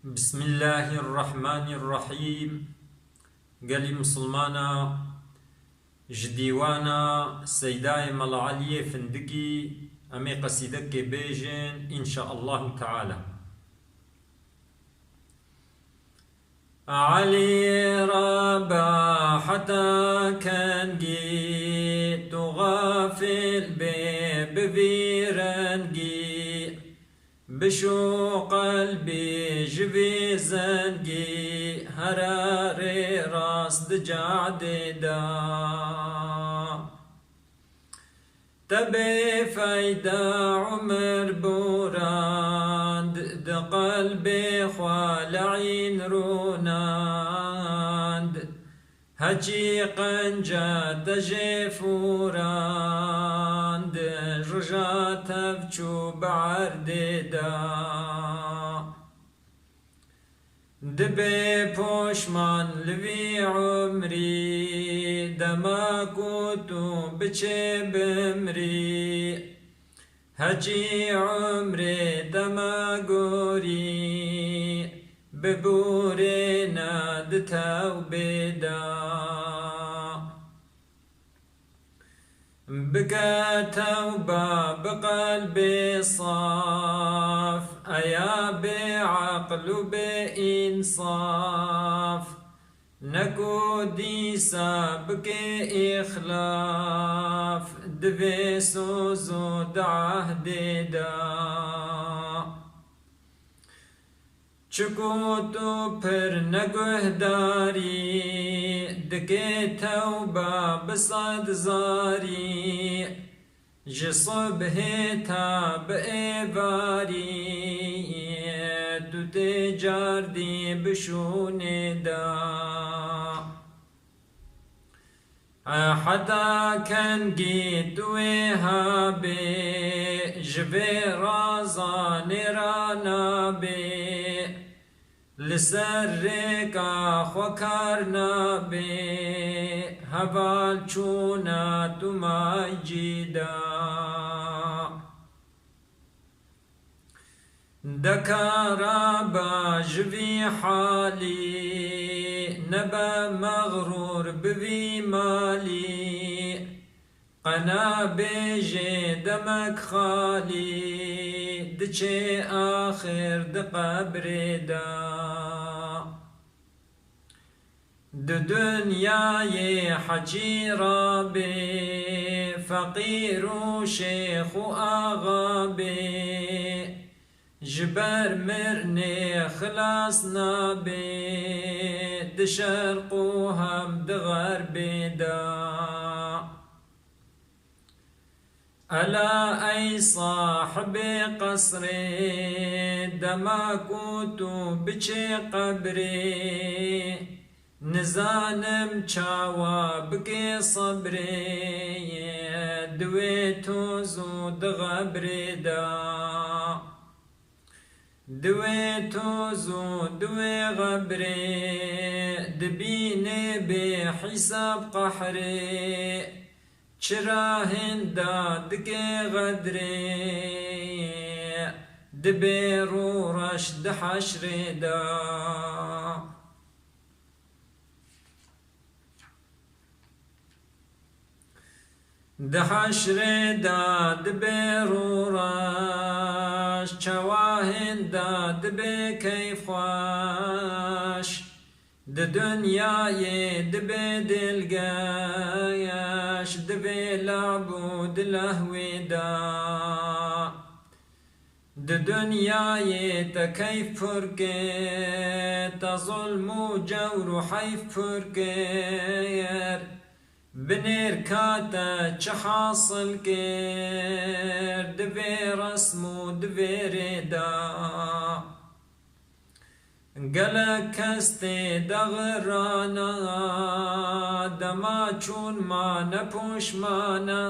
بسم الله الرحمن الرحيم. قالي مسلمانا جديوانا سيداي ملعلي فندقي أمي قصيدك بيجن إن شاء الله تعالى. علي ربا حتى كان جيت غافل بفيرنجي بشو قلبي جبي زنقي هراري راس دجعد دا تبي فايدة عمر بوراند قلبي خوالعين روناند هجي قنجة تجفوراند رجا تبجو بعرد دا دبي بوشمان لبي عمري دما كوتو بچه بمري هجي عمري دما قوري ببوري نادتاو بدا بقى توبة بقلبي صاف أيا بعقل بإنصاف نكو ديسا بك إخلاف دبي سوزو دعهد دا چکوتو پر نگه داری دکی توبه بصد زاری جصبه تا بإباری تو تجاردی بشون دا حتى كان جيت وهابي جبي رازان رانا بي لسرك خوكرنا بي هبال چونا تما جيدا دكارا باجبي حالي نبا مغرور ببي مالي قنا بيجي دمك خالي دچه آخر دقبر دا دنياي حجي رابي فقير شيخ آغابي جبر مرني خلاص نابي دشرق وهم دغرب دا ألا أي صاحب قصري دما كنتو بچي قبري نزانم چاوا بكي صبري دويتو زود غبري دا دويتو زود دوي غبري دبيني بحساب قحري چرا هندا دكي غدري دبيرو رشد حشر دا دحشر دا دبيرو راش چواهن دا دبي كيف خواش دنياي دبي دلقاياش دبي لعبود لهوي دا دنياي تكيف فرقيت ظلم وجور حيف فرقير بنير كاتا چحاصل كير دبي رسمو دبي ردا قلق كستي دغرانا دما چون ما نپوش مانا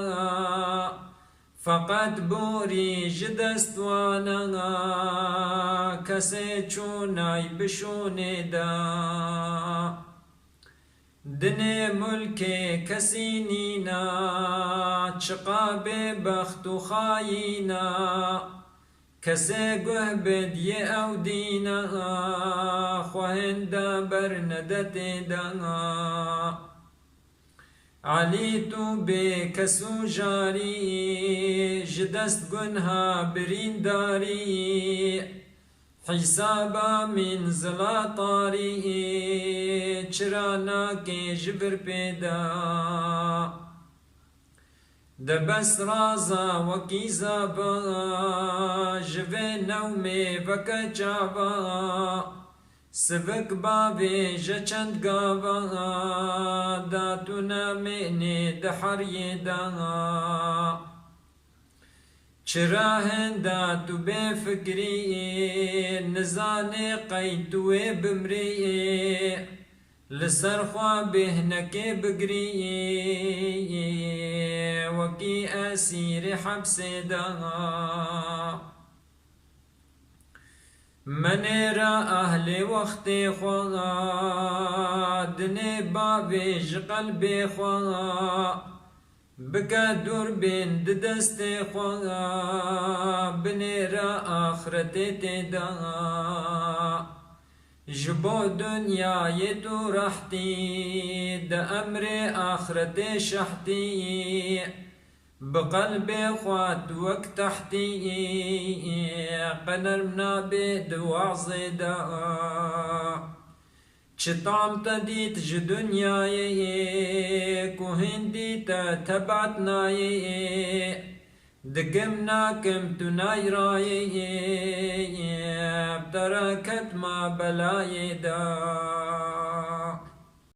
فقط بوري جدستوانا كسي چوناي بشون دا دني ملكي كسينينا چقا ببخت خاينا كسي قهبد يأو دينا خوهندا برندت دا عليتو بكسو جاري جدست قنها برين داري حسابا من زلاطاري چرانا كي جبر بيدا دبس رازا وكي زابا جفي نومي بكا جابا سبك بابي جچند قابا داتنا مئني دحر يدا چرا هنداتو بفكري نزاني قيتو بمري لسر خوا بهنك بقري وكي أسير حبس دا من را أهل وقت خوا دني بابي قلبي خوا بكا دور بين دست خوا بنيرا آخرتي تدا جبو دنيا يتو رحتي دا أمر آخرتي شحتي بقلبي خوات وقت تحتي قنرمنا بدوع زيدا چطام تديت جدنياي كوهندي تبعتناي دقمنا كم تناي راي بتركت ما بلاي دا